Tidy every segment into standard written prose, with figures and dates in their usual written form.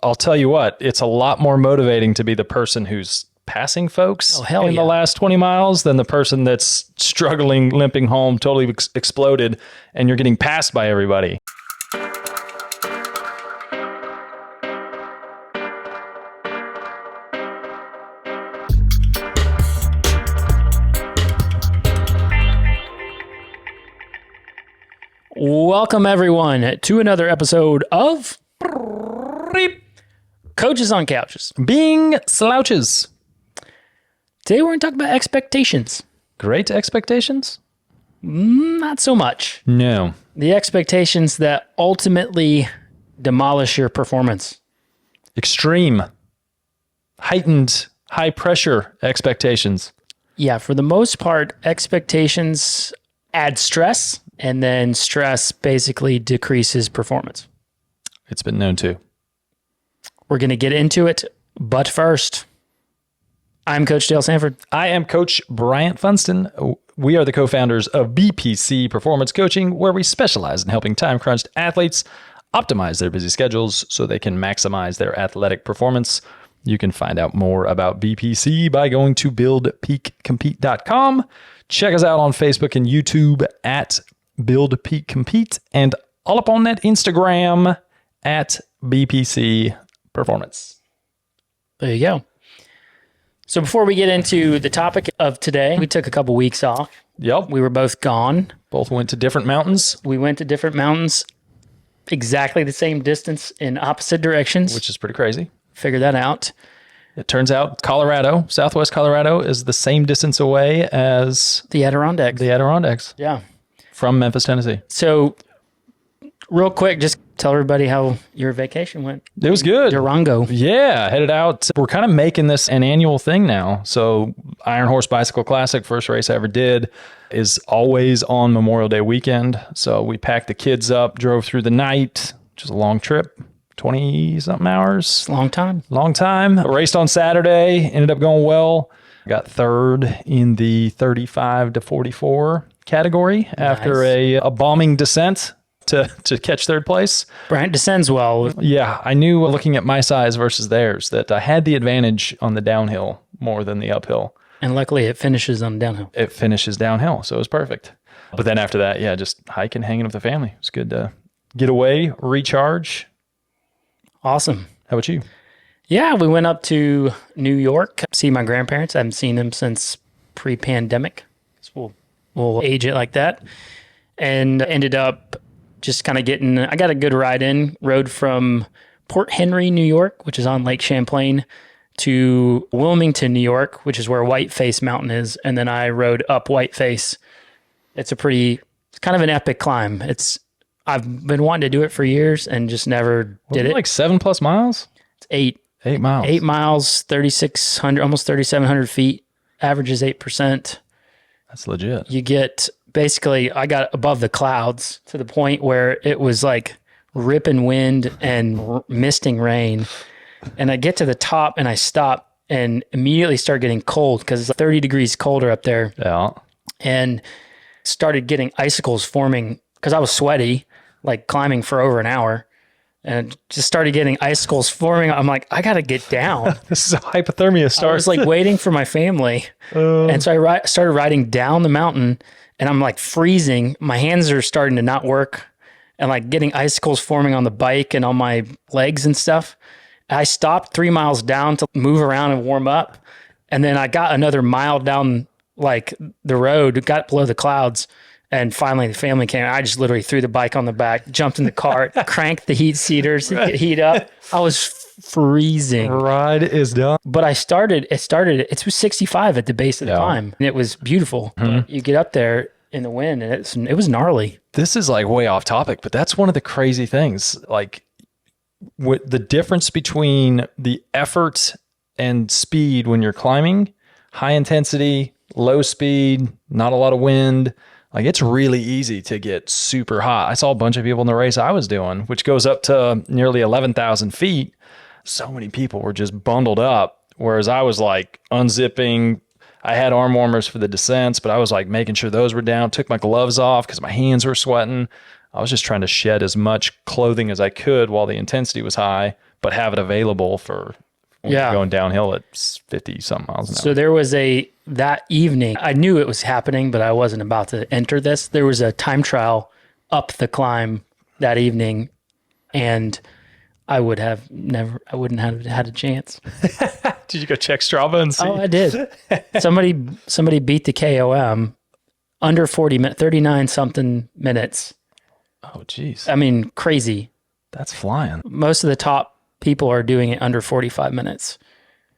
I'll tell you what, it's a lot more motivating to be the person who's passing folks in the last 20 miles than the person that's struggling, limping home, totally exploded, and you're getting passed by everybody. Welcome, everyone, to another episode of Coaches on Couches. Being slouches. Today, we're going to talk about expectations. Great expectations? Not so much. No. The expectations that ultimately demolish your performance. Extreme, heightened, high-pressure expectations. Yeah, for the most part, expectations add stress, and then stress basically decreases performance. It's been known to. We're going to get into it, but first, I'm Coach Dale Sanford. I am Coach Bryant Funston. We are the co-founders of BPC Performance Coaching, where we specialize in helping time-crunched athletes optimize their busy schedules so they can maximize their athletic performance. You can find out more about BPC by going to buildpeakcompete.com. Check us out on Facebook and YouTube at Build Peak Compete, and all up on that Instagram at BPC Performance. There you go. So before we get into the topic of today, we took a couple weeks off. Yep. We were both gone. Both went to different mountains. We went to different mountains, exactly the same distance in opposite directions. Which is pretty crazy. Figure that out. It turns out Colorado, Southwest Colorado, is the same distance away as the Adirondacks. The Adirondacks. Yeah. From Memphis, Tennessee. So real quick, just tell everybody how your vacation went. It was good. Durango. Yeah, headed out. We're kind of making this an annual thing now. So Iron Horse Bicycle Classic, first race I ever did, is always on Memorial Day weekend. So we packed the kids up, drove through the night, which is a long trip, 20-something hours. Long time. Long time. Raced on Saturday, ended up going well. Got third in the 35 to 44 category after a bombing descent to catch third place. Bryant descends well. Yeah, I knew looking at my size versus theirs that I had the advantage on the downhill more than the uphill. And luckily it finishes on downhill. It finishes downhill, so it was perfect. But then after that, yeah, just hiking, hanging with the family. It was good to get away, recharge. Awesome. How about you? Yeah, we went up to New York, see my grandparents. I haven't seen them since pre-pandemic. So we'll age it like that. And ended up just kind of I got a good ride in, rode from Port Henry, New York, which is on Lake Champlain, to Wilmington, New York, which is where Whiteface Mountain is. And then I rode up Whiteface. It's kind of an epic climb. I've been wanting to do it for years and just never did it. Like 7+ miles? It's 8. 8 miles. 8 miles, 3,600, almost 3,700 feet. Average is 8%. That's legit. You get, basically, I got above the clouds to the point where it was like ripping wind and misting rain. And I get to the top and I stop and immediately start getting cold because it's 30 degrees colder up there. Yeah. And started getting icicles forming because I was sweaty, like climbing for over an hour. And just started getting icicles forming. I'm like, I got to get down. This is a hypothermia start. I was like waiting for my family. And so I started riding down the mountain and I'm like freezing. My hands are starting to not work and like getting icicles forming on the bike and on my legs and stuff. I stopped 3 miles down to move around and warm up. And then I got another mile down like the road, got below the clouds. And finally, the family came. I just literally threw the bike on the back, jumped in the cart, cranked the heat seaters, heat up. I was freezing. Ride is done. But it was 65 at the base of the climb. And it was beautiful. Mm-hmm. You get up there in the wind and it was gnarly. This is like way off topic, but that's one of the crazy things. Like the difference between the effort and speed when you're climbing, high intensity, low speed, not a lot of wind. Like it's really easy to get super hot. I saw a bunch of people in the race I was doing, which goes up to nearly 11,000 feet. So many people were just bundled up. Whereas I was like unzipping. I had arm warmers for the descents, but I was like making sure those were down, took my gloves off because my hands were sweating. I was just trying to shed as much clothing as I could while the intensity was high, but have it available for when you're going downhill at 50 something miles an hour. So there was that evening, I knew it was happening, but I wasn't about to enter this. There was a time trial up the climb that evening, and I wouldn't have had a chance. Did you go check Strava and see? Oh, I did. Somebody beat the KOM under 40 minutes, 39 something minutes. Oh, geez. I mean, crazy. That's flying. Most of the top people are doing it under 45 minutes.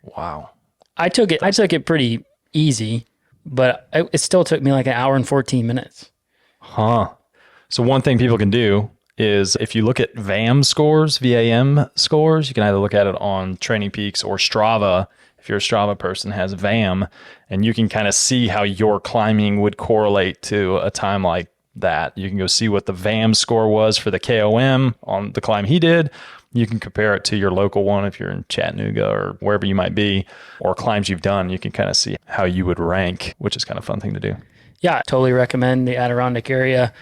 Wow. I took it pretty easy, but it still took me like an hour and 14 minutes. Huh. So one thing people can do is if you look at VAM scores, VAM scores, you can either look at it on Training Peaks or Strava. If you're a Strava person, has VAM, and you can kind of see how your climbing would correlate to a time like that. You can go see what the VAM score was for the KOM on the climb he did. You can compare it to your local one if you're in Chattanooga or wherever you might be, or climbs you've done. You can kind of see how you would rank, which is kind of a fun thing to do. Yeah, totally recommend the Adirondack area,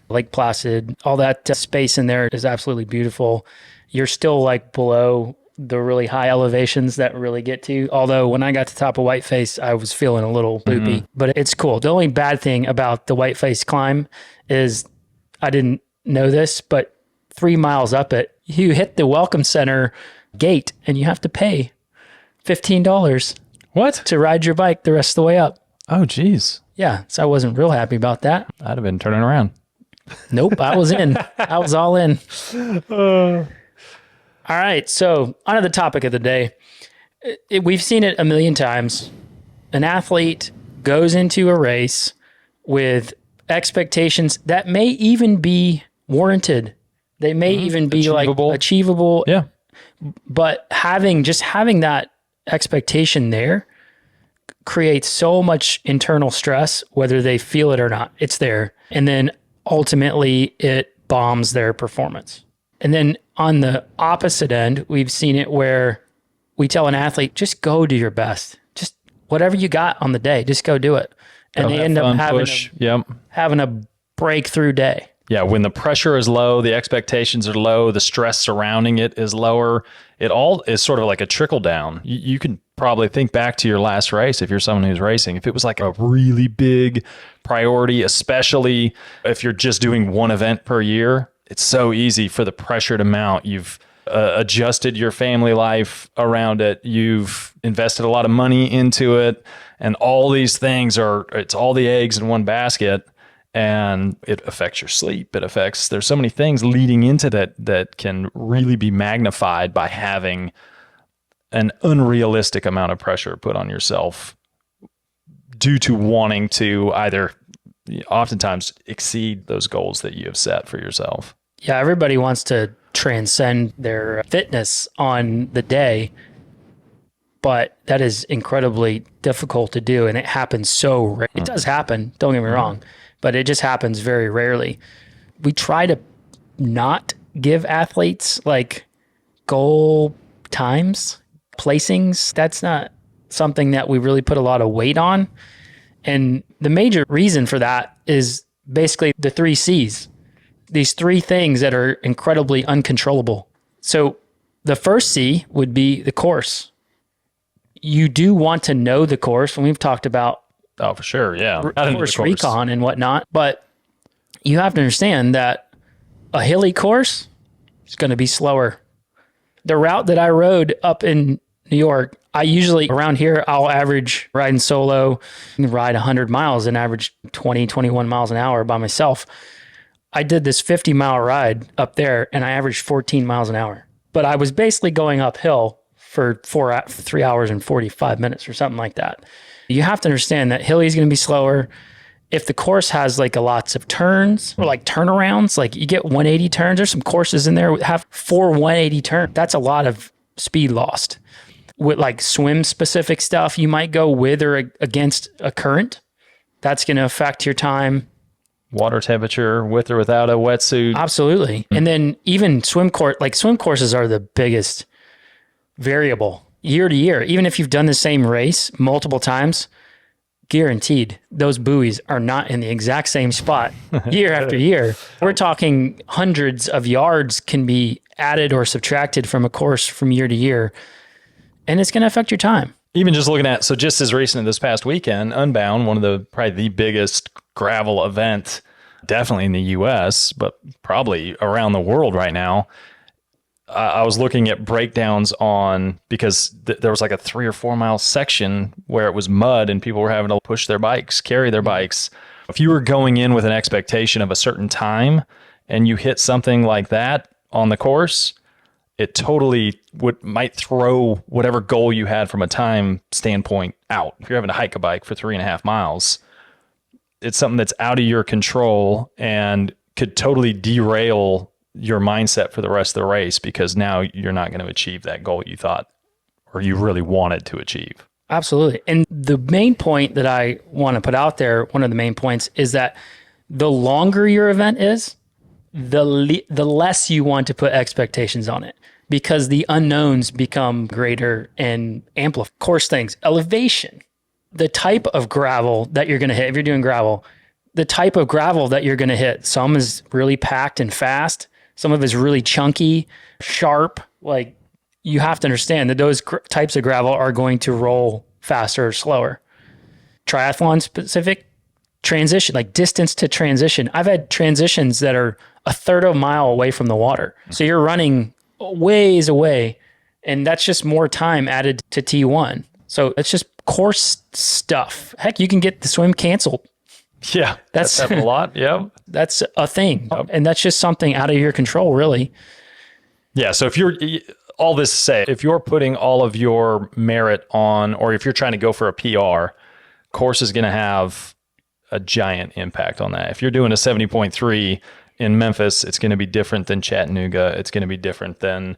Lake Placid. All that space in there is absolutely beautiful. You're still like below the really high elevations that really get to. Although when I got to top of Whiteface, I was feeling a little loopy, but it's cool. The only bad thing about the Whiteface climb is I didn't know this, but 3 miles up it, you hit the Welcome Center gate and you have to pay $15. What? To ride your bike the rest of the way up. Oh, geez. Yeah. So I wasn't real happy about that. I'd have been turning around. Nope. I was in. I was all in. All right. So on to the topic of the day. We've seen it a million times. An athlete goes into a race with expectations that may even be warranted. They may even be achievable. Like achievable. Yeah. But having that expectation there creates so much internal stress, whether they feel it or not. It's there. And then ultimately it bombs their performance. And then on the opposite end, we've seen it where we tell an athlete, just go do your best. Just whatever you got on the day, just go do it. And they end up having a breakthrough day. Yeah, when the pressure is low, the expectations are low, the stress surrounding it is lower. It all is sort of like a trickle down. You can probably think back to your last race if you're someone who's racing. If it was like a really big priority, especially if you're just doing one event per year, it's so easy for the pressure to mount. You've adjusted your family life around it. You've invested a lot of money into it. And all these things it's all the eggs in one basket. And it affects your sleep. There's so many things leading into that can really be magnified by having an unrealistic amount of pressure put on yourself due to wanting to either oftentimes exceed those goals that you have set for yourself. Yeah, everybody wants to transcend their fitness on the day, but that is incredibly difficult to do. And it happens so rare. It does happen, don't get me wrong, but it just happens very rarely. We try to not give athletes like goal times, placings. That's not something that we really put a lot of weight on. And the major reason for that is basically the 3 C's. These 3 things that are incredibly uncontrollable. So the first C would be the course. You do want to know the course, and we've talked about for sure, yeah. Course recon and whatnot, but you have to understand that a hilly course is going to be slower. The route that I rode up in New York, I usually around here, I'll average riding solo, ride 100 miles and average 20, 21 miles an hour by myself. I did this 50-mile ride up there and I averaged 14 miles an hour, but I was basically going uphill for 3 hours and 45 minutes or something like that. You have to understand that hilly is going to be slower. If the course has like lots of turns or like turnarounds, like you get 180 turns, there's some courses in there that have 4 180 turns. That's a lot of speed lost. With like swim specific stuff, you might go with or against a current. That's going to affect your time. Water temperature, with or without a wetsuit. Absolutely. Mm-hmm. And then even swim courses are the biggest variable year to year. Even if you've done the same race multiple times, guaranteed those buoys are not in the exact same spot year after year. We're talking hundreds of yards can be added or subtracted from a course from year to year, and it's going to affect your time. Even just looking at, so just as recent as this past weekend, Unbound, one of the probably the biggest gravel event, definitely in the US, but probably around the world right now. I was looking at breakdowns on, because there was like a 3 or 4 mile section where it was mud and people were having to push their bikes, carry their bikes. If you were going in with an expectation of a certain time and you hit something like that on the course, it totally might throw whatever goal you had from a time standpoint out. If you're having to hike a bike for 3.5 miles, it's something that's out of your control and could totally derail your mindset for the rest of the race, because now you're not going to achieve that goal you thought or you really wanted to achieve. Absolutely. And the main point that I want to put out there, one of the main points, is that the longer your event is, the less you want to put expectations on it, because the unknowns become greater and amplify. Course things, elevation, the type of gravel that you're going to hit. If you're doing gravel, the type of gravel that you're going to hit, some is really packed and fast. Some of it is really chunky, sharp. Like, you have to understand that those types of gravel are going to roll faster or slower. Triathlon specific, transition, like distance to transition. I've had transitions that are a third of a mile away from the water. So you're running ways away, and that's just more time added to T1. So it's just course stuff. Heck, you can get the swim canceled. Yeah, that's a lot. Yeah, that's a thing. And that's just something out of your control, really. Yeah. So if you're, all this to say, if you're putting all of your merit on, or if you're trying to go for a PR, course is going to have a giant impact on that. If you're doing a 70.3 in Memphis, it's going to be different than Chattanooga. It's going to be different than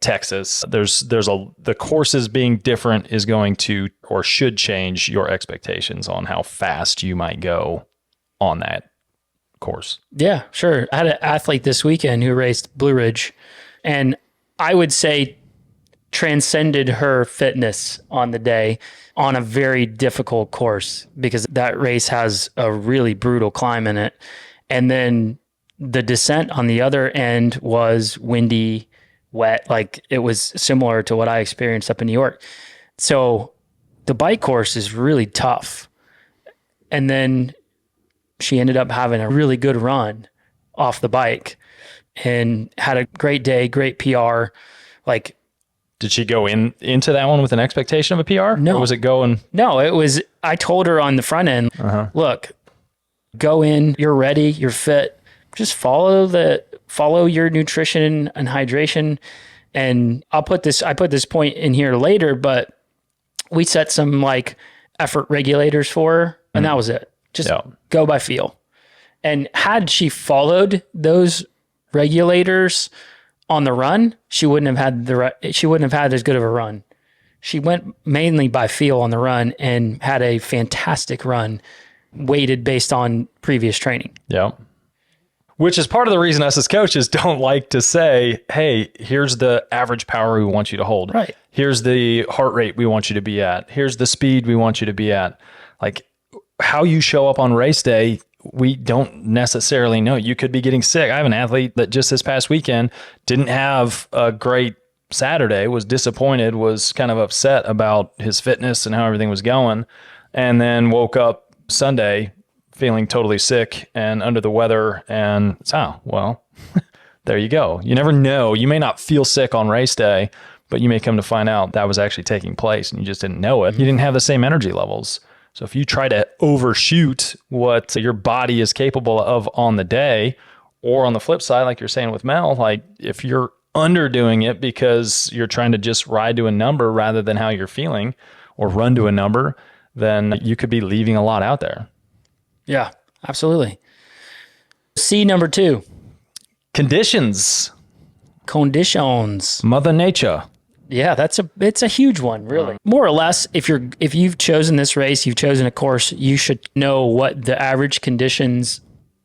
Texas. The courses being different is going to, or should change your expectations on how fast you might go on that course. Yeah, sure. I had an athlete this weekend who raced Blue Ridge, and I would say transcended her fitness on the day on a very difficult course, because that race has a really brutal climb in it. And then the descent on the other end was windy, wet. Like, it was similar to what I experienced up in New York. So the bike course is really tough. And then she ended up having a really good run off the bike and had a great day, great PR. Like, did she go into that one with an expectation of a PR? No. Or was it going? No, it was, I told her on the front end, look, go in, you're ready, you're fit. Just follow your nutrition and hydration. And I put this point in here later, but we set some like effort regulators for her, and that was it. Just go by feel. And had she followed those regulators on the run, she wouldn't have had as good of a run. She went mainly by feel on the run and had a fantastic run, weighted based on previous training. Yeah. Which is part of the reason us as coaches don't like to say, hey, here's the average power we want you to hold. Right. Here's the heart rate we want you to be at. Here's the speed we want you to be at. Like, how you show up on race day, we don't necessarily know. You could be getting sick. I have an athlete that just this past weekend didn't have a great Saturday, was disappointed, was kind of upset about his fitness and how everything was going, and then woke up Sunday feeling totally sick and under the weather. And well, there you go. You never know. You may not feel sick on race day, but you may come to find out that was actually taking place and you just didn't know it. You didn't have the same energy levels. So if you try to overshoot what your body is capable of on the day, or on the flip side, like you're saying with Mel, like if you're underdoing it because you're trying to just ride to a number rather than how you're feeling, or run to a number, then you could be leaving a lot out there. Yeah, absolutely. C number 2. Conditions. Mother Nature. Yeah, it's a huge one, really. More or less, if you've chosen this race, you've chosen a course, you should know what the average conditions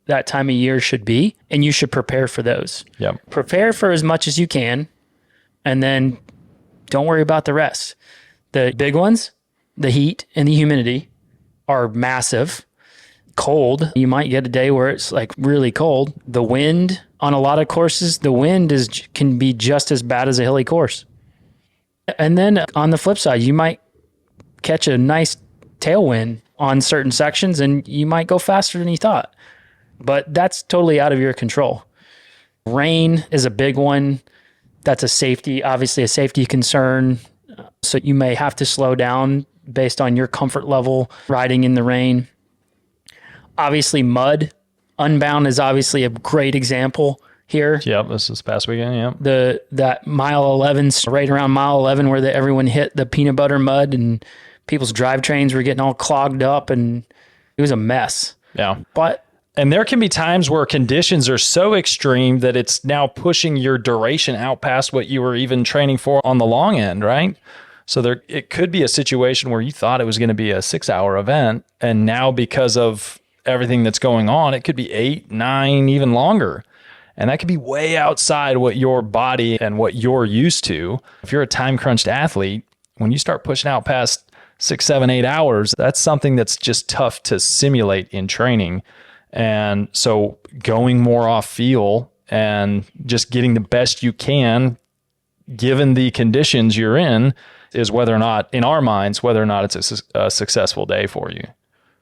that time of year should be, and you should prepare for those. Yep. Prepare for as much as you can, and then don't worry about the rest. The big ones, the heat and the humidity, are massive. Cold, you might get a day where it's like really cold. The wind on a lot of courses, the wind can be just as bad as a hilly course. And then on the flip side, you might catch a nice tailwind on certain sections and you might go faster than you thought. But that's totally out of your control. Rain is a big one. That's obviously a safety concern. So you may have to slow down based on your comfort level riding in the rain. Obviously, mud. Unbound is obviously a great example here. Yep, this past weekend, yep. That mile 11, right around mile 11 where everyone hit the peanut butter mud and people's drivetrains were getting all clogged up and it was a mess. Yeah. And there can be times where conditions are so extreme that it's now pushing your duration out past what you were even training for on the long end, right? So it could be a situation where you thought it was going to be a 6-hour event, and now because of everything that's going on, it could be 8, 9, even longer. And that could be way outside what your body and what you're used to. If you're a time crunched athlete, when you start pushing out past 6, 7, 8 hours, that's something that's just tough to simulate in training. And so going more off feel and just getting the best you can, given the conditions you're in, is whether or not, in our minds, whether or not it's a successful day for you.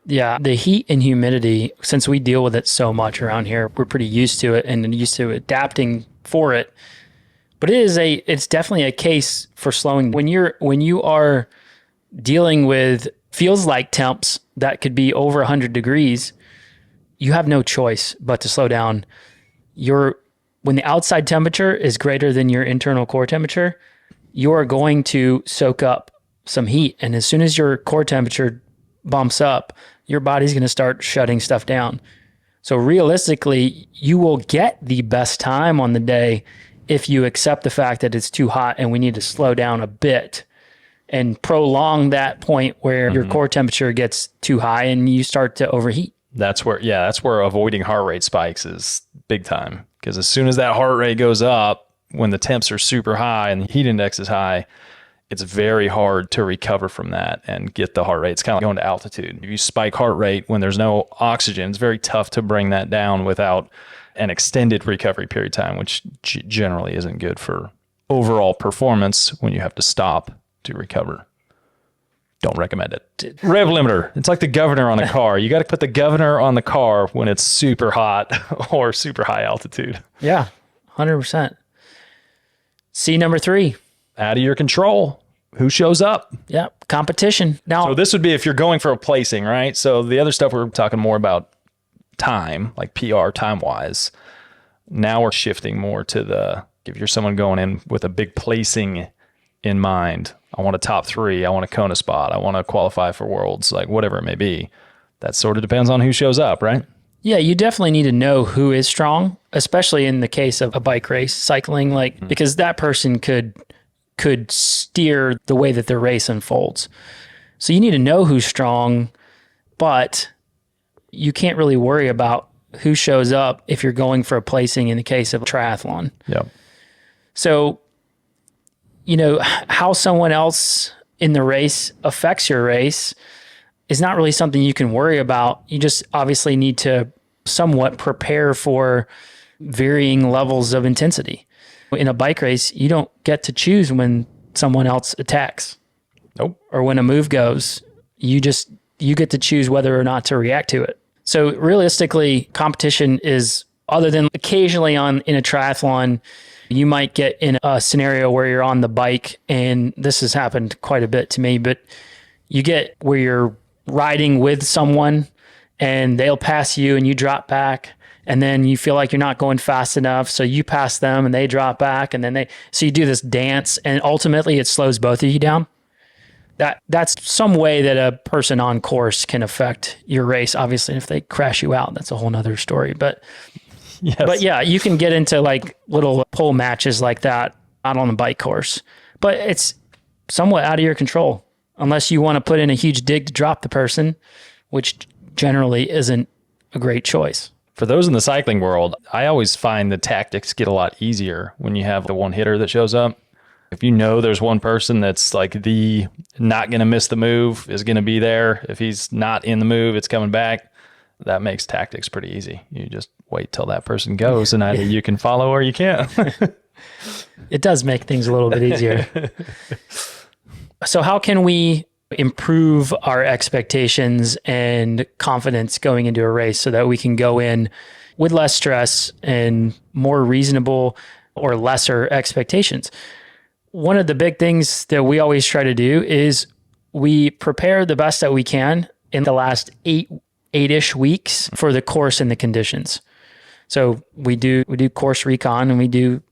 Yeah, the heat and humidity, since we deal with it so much around here, we're pretty used to it and used to adapting for it. But it's definitely a case for slowing. When you are dealing with feels like temps that could be over 100 degrees, you have no choice but to slow down. When the outside temperature is greater than your internal core temperature, you are going to soak up some heat. And as soon as your core temperature bumps up, your body's going to start shutting stuff down. So realistically, you will get the best time on the day if you accept the fact that it's too hot and we need to slow down a bit and prolong that point where your core temperature gets too high and you start to overheat. That's where avoiding heart rate spikes is big time. Because as soon as that heart rate goes up, when the temps are super high and the heat index is high, it's very hard to recover from that and get the heart rate. It's kind of like going to altitude. If you spike heart rate when there's no oxygen, it's very tough to bring that down without an extended recovery period time, which generally isn't good for overall performance when you have to stop to recover. Don't recommend it. Rev limiter. It's like the governor on a car. You got to put the governor on the car when it's super hot or super high altitude. Yeah, 100%. C number 3. Out of your control. Who shows up? Yeah, competition. Now, so this would be if you're going for a placing, right? So the other stuff we're talking more about time, like PR time-wise. Now we're shifting more to if you're someone going in with a big placing in mind, I want a top 3, I want a Kona spot, I want to qualify for Worlds, like whatever it may be. That sort of depends on who shows up, right? Yeah, you definitely need to know who is strong, especially in the case of a bike race, cycling, because that person could steer the way that the race unfolds. So you need to know who's strong, but you can't really worry about who shows up if you're going for a placing in the case of a triathlon. Yeah. So, how someone else in the race affects your race is not really something you can worry about. You just obviously need to somewhat prepare for varying levels of intensity. In a bike race, you don't get to choose when someone else attacks. Nope. Or when a move goes. You get to choose whether or not to react to it. So realistically, competition is, other than occasionally in a triathlon, you might get in a scenario where you're on the bike, and this has happened quite a bit to me, but you get where you're riding with someone and they'll pass you and you drop back, and then you feel like you're not going fast enough, so you pass them and they drop back, and then so you do this dance, and ultimately it slows both of you down. That's some way that a person on course can affect your race. Obviously, if they crash you out, that's a whole nother story. But yes. But yeah, you can get into like little pole matches like that out on a bike course. But it's somewhat out of your control unless you want to put in a huge dig to drop the person, which generally isn't a great choice. For those in the cycling world, I always find the tactics get a lot easier when you have the one hitter that shows up. If you know there's one person that's like the not going to miss the move, is going to be there. If he's not in the move, it's coming back. That makes tactics pretty easy. You just wait till that person goes and either you can follow or you can't. It does make things a little bit easier. So how can we improve our expectations and confidence going into a race so that we can go in with less stress and more reasonable or lesser expectations? One of the big things that we always try to do is we prepare the best that we can in the last eight-ish weeks for the course and the conditions. So we do course recon, and we do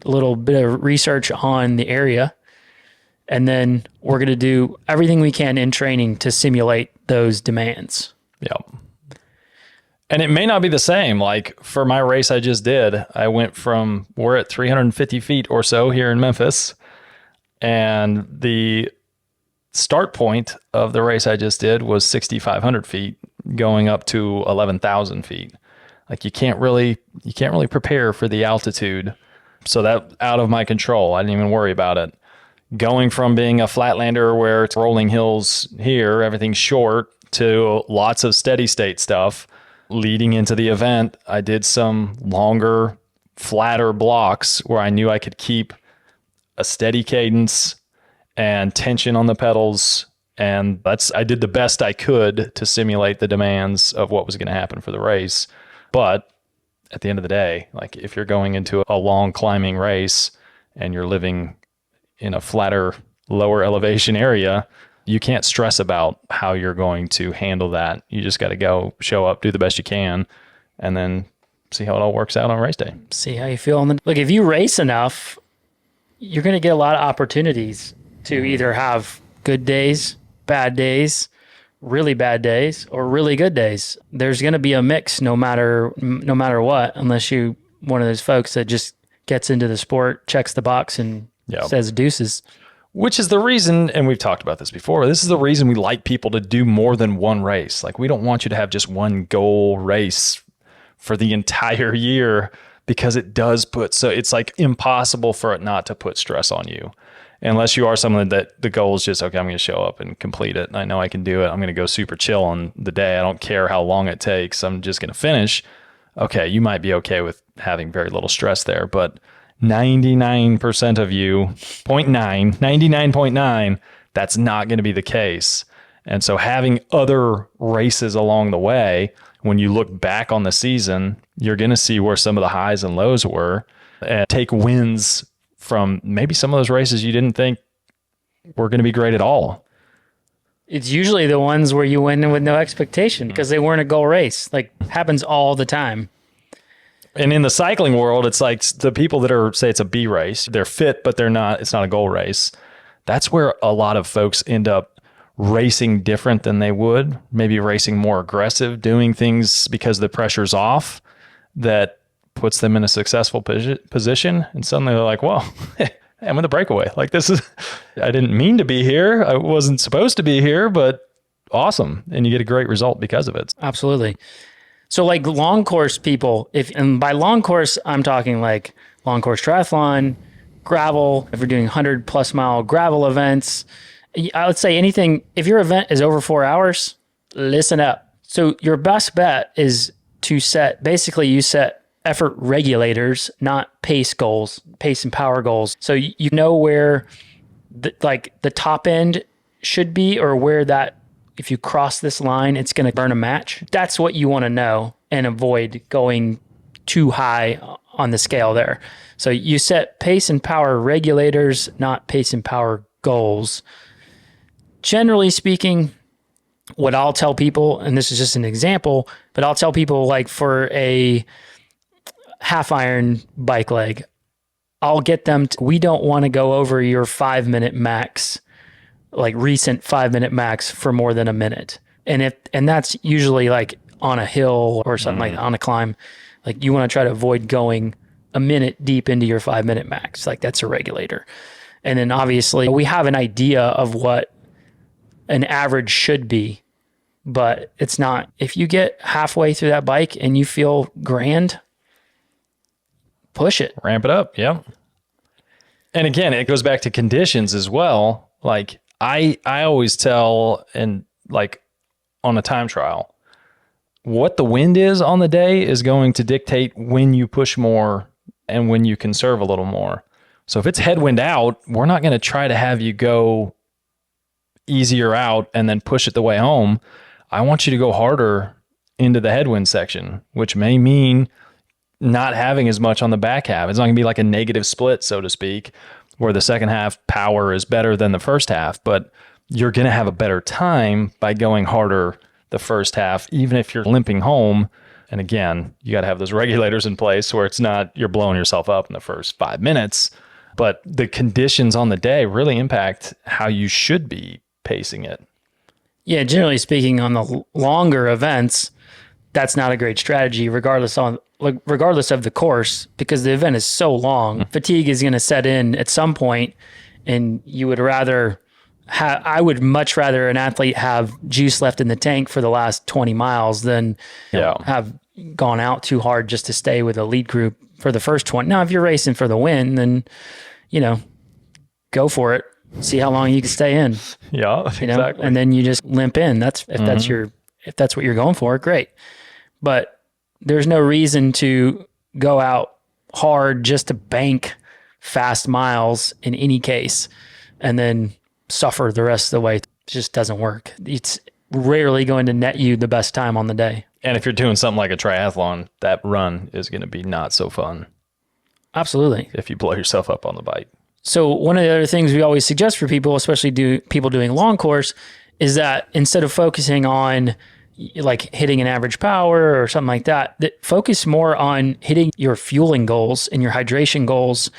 a little bit of research on the area. And then we're going to do everything we can in training to simulate those demands. Yep. And it may not be the same. Like for my race I just did, we're at 350 feet or so here in Memphis. And the start point of the race I just did was 6,500 feet going up to 11,000 feet. Like you can't really prepare for the altitude. So that out of my control. I didn't even worry about it. Going from being a flatlander where it's rolling hills here, everything's short, to lots of steady state stuff. Leading into the event, I did some longer, flatter blocks where I knew I could keep a steady cadence and tension on the pedals. And I did the best I could to simulate the demands of what was going to happen for the race. But at the end of the day, like if you're going into a long climbing race and you're living in a flatter, lower elevation area, you can't stress about how you're going to handle that. You just got to go show up, do the best you can, and then see how it all works out on race day. See how you feel. Look, if you race enough, you're going to get a lot of opportunities to either have good days, bad days, really bad days, or really good days. There's going to be a mix no matter what, unless you one of those folks that just gets into the sport, checks the box, and says deuces. Which is the reason, and we've talked about this before, this is the reason we like people to do more than one race. Like we don't want you to have just one goal race for the entire year, because it does it's like impossible for it not to put stress on you. Unless you are someone that the goal is just, okay, I'm going to show up and complete it. And I know I can do it. I'm going to go super chill on the day. I don't care how long it takes. I'm just going to finish. Okay, you might be okay with having very little stress there, but 99% of you, 99.9, that's not going to be the case. And so having other races along the way, when you look back on the season, you're going to see where some of the highs and lows were and take wins from maybe some of those races you didn't think were going to be great at all. It's usually the ones where you win with no expectation because they weren't a goal race. Like happens all the time. And in the cycling world, it's like the people that are, say it's a B race, they're fit, but it's not a goal race. That's where a lot of folks end up racing different than they would, maybe racing more aggressive, doing things because the pressure's off that puts them in a successful position. And suddenly they're like, well, I'm in the breakaway. Like I didn't mean to be here. I wasn't supposed to be here, but awesome. And you get a great result because of it. Absolutely. So like long course people, and by long course, I'm talking like long course triathlon, gravel, if we're doing 100+ mile gravel events, I would say anything, if your event is over 4 hours, listen up. So your best bet is to set effort regulators, not pace goals, pace and power goals. So you know where the top end should be, or where that, if you cross this line, it's going to burn a match. That's what you want to know and avoid going too high on the scale there. So you set pace and power regulators, not pace and power goals. Generally speaking, what I'll tell people, and this is just an example, but I'll tell people like for a half iron bike leg, I'll get them we don't want to go over your 5-minute max, like recent 5-minute max for more than a minute. And that's usually like on a hill or something like that, on a climb. Like you want to try to avoid going a minute deep into your 5-minute max. Like that's a regulator. And then obviously we have an idea of what an average should be, but it's not. If you get halfway through that bike and you feel grand, push it. Ramp it up. Yeah. And again, it goes back to conditions as well. Like I always tell, and like on a time trial, what the wind is on the day is going to dictate when you push more and when you conserve a little more. So if it's headwind out, we're not going to try to have you go easier out and then push it the way home. I want you to go harder into the headwind section, which may mean not having as much on the back half. It's not going to be like a negative split, so to speak, where the second half power is better than the first half, but you're going to have a better time by going harder the first half, even if you're limping home. And again, you got to have those regulators in place where it's not you're blowing yourself up in the first 5 minutes, but the conditions on the day really impact how you should be pacing it. Yeah, generally speaking, on the longer events, that's not a great strategy, regardless of the course, because the event is so long. Fatigue is going to set in at some point, and you would rather I would much rather an athlete have juice left in the tank for the last 20 miles than have gone out too hard just to stay with a lead group for the first 20. Now, if you're racing for the win, then, go for it. See how long you can stay in. Yeah, exactly. And then you just limp in. That's if that's what you're going for, great. But there's no reason to go out hard just to bank fast miles in any case and then suffer the rest of the way. It just doesn't work. It's rarely going to net you the best time on the day. And if you're doing something like a triathlon, that run is going to be not so fun. Absolutely. If you blow yourself up on the bike. So one of the other things we always suggest for people, especially people doing long course, is that instead of focusing on like hitting an average power or something like that, focus more on hitting your fueling goals and your hydration goals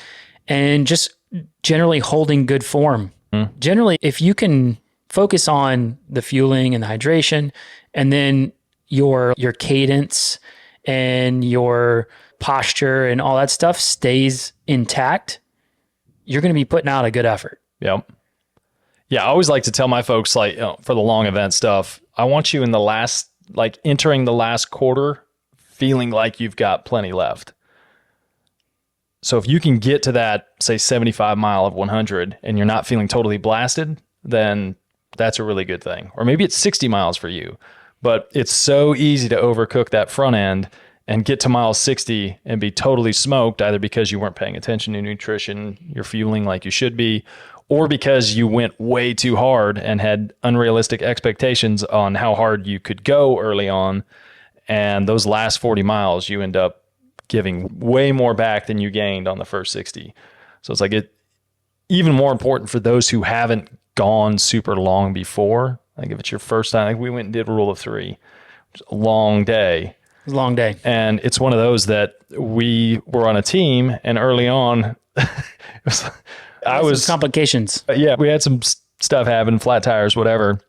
and just generally holding good form. Generally, if you can focus on the fueling and the hydration, and then your cadence and your posture and all that stuff stays intact, you're going to be putting out a good effort. Yep. Yeah, I always like to tell my folks, like, for the long event stuff, I want you in the last, like entering the last quarter, feeling like you've got plenty left. So if you can get to that, say 75 mile of 100 and you're not feeling totally blasted, then that's a really good thing. Or maybe it's 60 miles for you, but it's so easy to overcook that front end and get to mile 60 and be totally smoked, either because you weren't paying attention to nutrition, you're fueling like you should be, or because you went way too hard and had unrealistic expectations on how hard you could go early on. And those last 40 miles, you end up giving way more back than you gained on the first 60. So it's like even more important for those who haven't gone super long before. Like if it's your first time, like we went and did rule of 3, which is a long day. It's a long day. And it's one of those that we were on a team, and early on, I was complications. Yeah, we had some stuff happen, flat tires, whatever.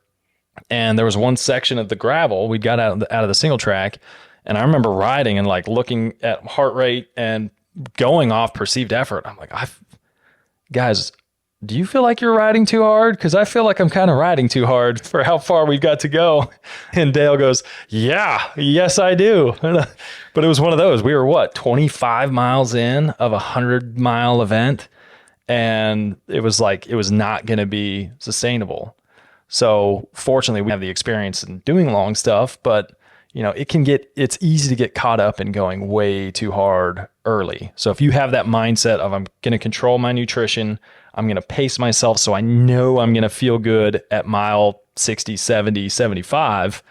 And there was one section of the gravel we got out of the single track. And I remember riding and like looking at heart rate and going off perceived effort. I'm like, guys, do you feel like you're riding too hard? Because I feel like I'm kind of riding too hard for how far we've got to go. And Dale goes, yes, I do. But it was one of those. We were 25 miles in of 100-mile event. And it was like, it was not going to be sustainable. So fortunately, we have the experience in doing long stuff, but it's easy to get caught up in going way too hard early. So if you have that mindset of I'm going to control my nutrition, I'm going to pace myself so I know I'm going to feel good at mile 60, 70, 75,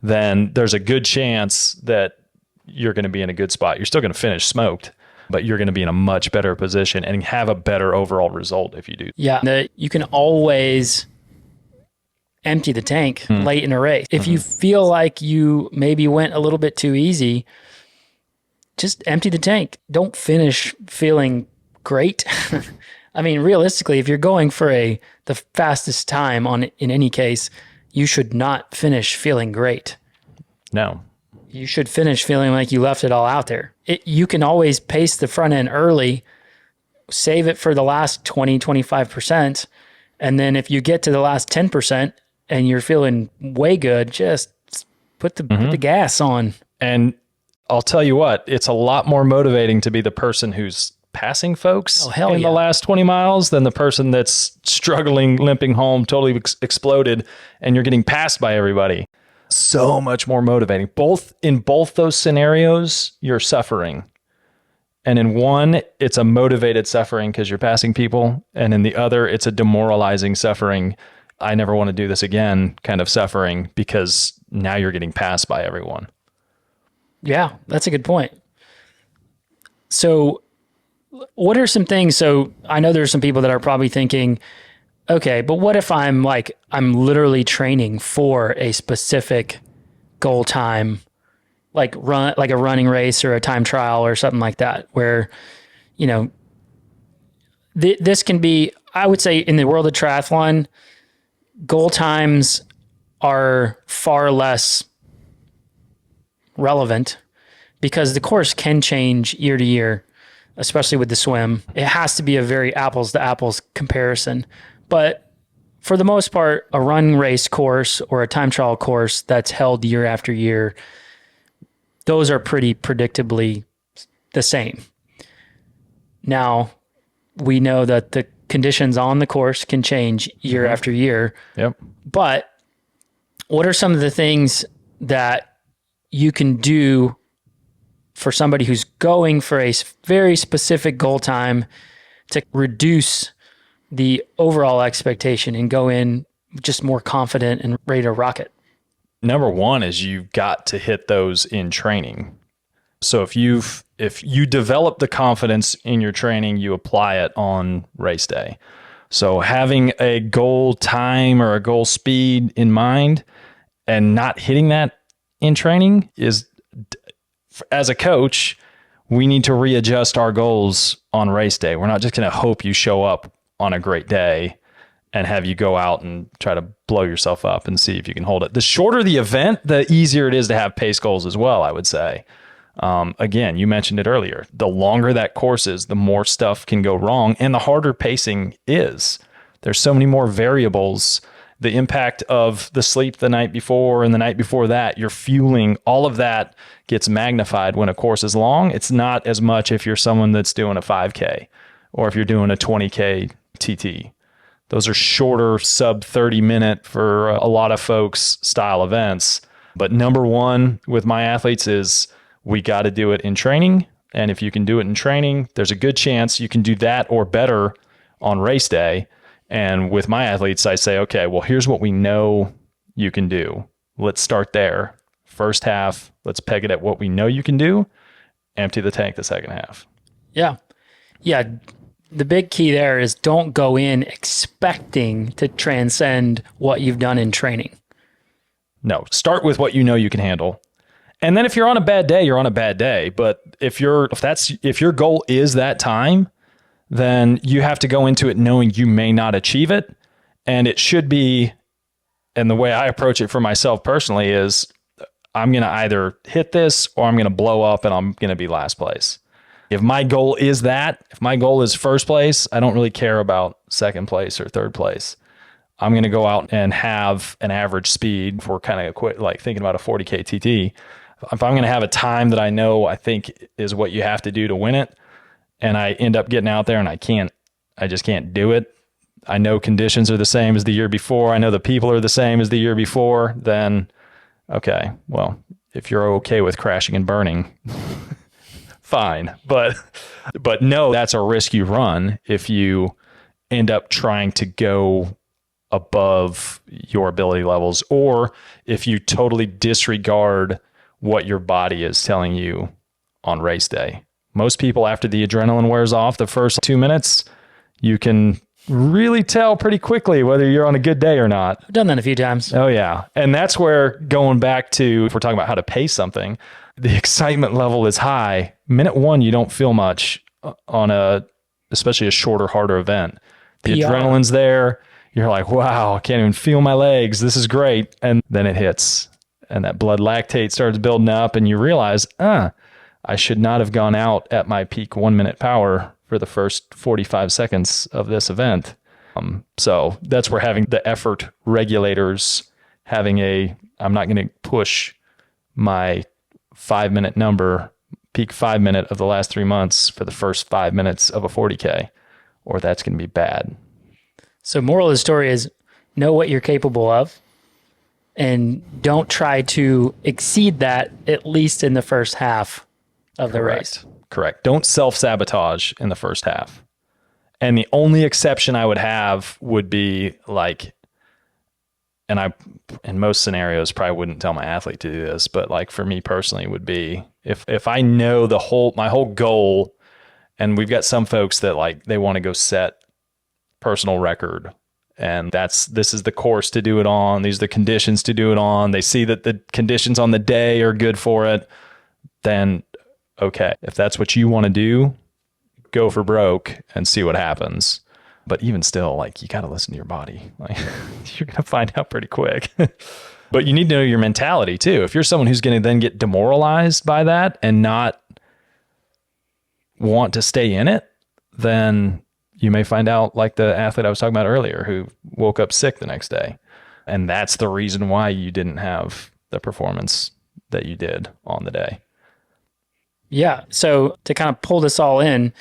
then there's a good chance that you're going to be in a good spot. You're still going to finish smoked, but you're going to be in a much better position and have a better overall result if you do. Yeah, you can always empty the tank late in a race. If you feel like you maybe went a little bit too easy, just empty the tank. Don't finish feeling great. I mean, realistically, if you're going for the fastest time in any case, you should not finish feeling great. No. You should finish feeling like you left it all out there. You can always pace the front end early, save it for the last 20, 25%. And then if you get to the last 10%, and you're feeling way good, just put the gas on. And I'll tell you what, it's a lot more motivating to be the person who's passing folks Oh, hell in yeah. the last 20 miles than the person that's struggling, limping home, totally exploded, and you're getting passed by everybody. So much more motivating. In both those scenarios, you're suffering. And in one, it's a motivated suffering because you're passing people. And in the other, it's a demoralizing suffering. I never want to do this again kind of suffering because now you're getting passed by everyone. Yeah, that's a good point. So what are some things? So I know there's some people that are probably thinking, okay, but what if I'm literally training for a specific goal time, like a running race or a time trial or something like that, where, you know, this can be, I would say in the world of triathlon, goal times are far less relevant because the course can change year to year, especially with the swim. It has to be a very apples to apples comparison. But for the most part, a run race course or a time trial course that's held year after year, those are pretty predictably the same. Now, we know that the conditions on the course can change year after year. Yep. But what are some of the things that you can do for somebody who's going for a very specific goal time to reduce the overall expectation and go in just more confident and ready to rock it? Number one is you've got to hit those in training. So if you develop the confidence in your training, you apply it on race day. So having a goal time or a goal speed in mind and not hitting that in training is, as a coach, we need to readjust our goals on race day. We're not just going to hope you show up on a great day and have you go out and try to blow yourself up and see if you can hold it. The shorter the event, the easier it is to have pace goals as well, I would say. Again, you mentioned it earlier. The longer that course is, the more stuff can go wrong and the harder pacing is. There's so many more variables. The impact of the sleep the night before and the night before that, your fueling, all of that gets magnified when a course is long. It's not as much if you're someone that's doing a 5K or if you're doing a 20K TT. Those are shorter, sub 30 minute for a lot of folks style events. But number one with my athletes is we got to do it in training. And if you can do it in training, there's a good chance you can do that or better on race day. And with my athletes, I say, okay, well, here's what we know you can do. Let's start there. First half, let's peg it at what we know you can do. Empty the tank the second half. Yeah. Yeah. The big key there is don't go in expecting to transcend what you've done in training. No, start with what you know you can handle. And then if you're on a bad day, you're on a bad day. But if your goal is that time, then you have to go into it knowing you may not achieve it. And it should be, and the way I approach it for myself personally is I'm going to either hit this or I'm going to blow up and I'm going to be last place. If my goal is that, if my goal is first place, I don't really care about second place or third place. I'm going to go out and have an average speed if we're kind of like thinking about a 40K TT. If I'm going to have a time that I know I think is what you have to do to win it, and I end up getting out there and I just can't do it. I know conditions are the same as the year before. I know the people are the same as the year before. Then, okay, well, if you're okay with crashing and burning, fine. But no, that's a risk you run if you end up trying to go above your ability levels, or if you totally disregard what your body is telling you on race day. Most people, after the adrenaline wears off the first 2 minutes, you can really tell pretty quickly whether you're on a good day or not. I've done that a few times. Oh, yeah. And that's where, going back to, if we're talking about how to pace something, the excitement level is high. Minute one, you don't feel much on especially a shorter, harder event. The adrenaline's there. You're like, wow, I can't even feel my legs. This is great. And then it hits. And that blood lactate starts building up and you realize, I should not have gone out at my peak 1 minute power for the first 45 seconds of this event. So that's where having the effort regulators, I'm not going to push my 5 minute number peak 5 minute of the last 3 months for the first 5 minutes of a 40K, or that's going to be bad. So moral of the story is know what you're capable of and don't try to exceed that, at least in the first half of the race. Correct. Don't self-sabotage in the first half. And the only exception I would have would be like, and I, in most scenarios, probably wouldn't tell my athlete to do this, but like for me personally would be if I know my whole goal, and we've got some folks that like, they want to go set personal record, and this is the course to do it on. These are the conditions to do it on. They see that the conditions on the day are good for it. Then, okay, if that's what you want to do, go for broke and see what happens. But even still, like, you got to listen to your body. Like, you're going to find out pretty quick. But you need to know your mentality too. If you're someone who's going to then get demoralized by that and not want to stay in it, then you may find out like the athlete I was talking about earlier who woke up sick the next day. And that's the reason why you didn't have the performance that you did on the day. Yeah. So to kind of pull this all in,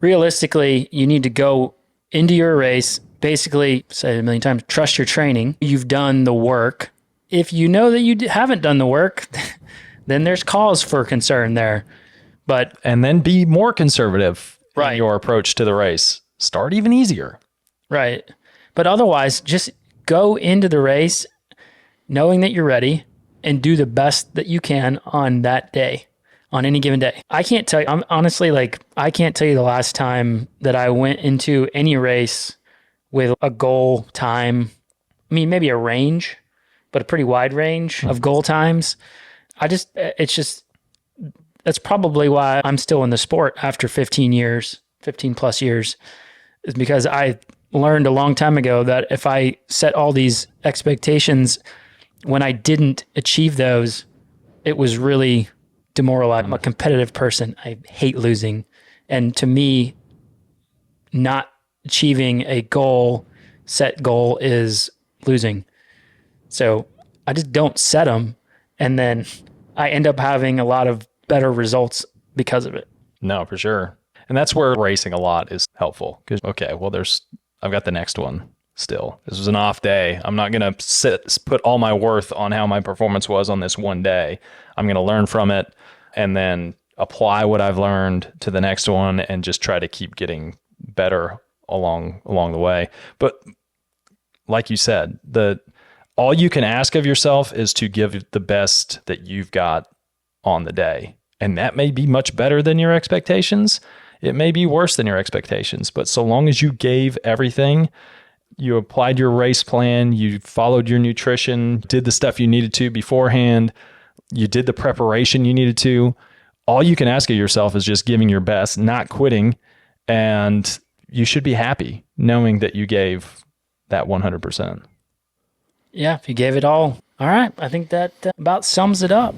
realistically, you need to go into your race, basically, say it a million times, trust your training. You've done the work. If you know that you haven't done the work, then there's cause for concern there. And then be more conservative in your approach to the race. Start even easier. Right. But otherwise, just go into the race knowing that you're ready and do the best that you can on that day, on any given day. I can't tell you, I'm honestly, like, I can't tell you the last time that I went into any race with a goal time. I mean, maybe a range, but a pretty wide range of goal times. That's probably why I'm still in the sport after 15 plus years, is because I learned a long time ago that if I set all these expectations, when I didn't achieve those, it was really demoralizing. I'm a competitive person. I hate losing. And to me, not achieving a set goal is losing. So I just don't set them. And then I end up having a lot of better results because of it. No, for sure. And that's where racing a lot is helpful. Because, okay, well, I've got the next one still. This was an off day. I'm not going to put all my worth on how my performance was on this one day. I'm going to learn from it and then apply what I've learned to the next one and just try to keep getting better along the way. But like you said, all you can ask of yourself is to give the best that you've got on the day. And that may be much better than your expectations. It may be worse than your expectations, but so long as you gave everything, you applied your race plan, you followed your nutrition, did the stuff you needed to beforehand, you did the preparation you needed to, all you can ask of yourself is just giving your best, not quitting, and you should be happy knowing that you gave that 100%. Yeah, if you gave it all. All right, I think that about sums it up.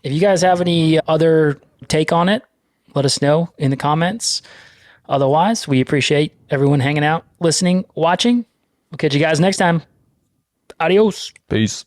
If you guys have any other take on it, let us know in the comments. Otherwise, we appreciate everyone hanging out, listening, watching. We'll catch you guys next time. Adios. Peace.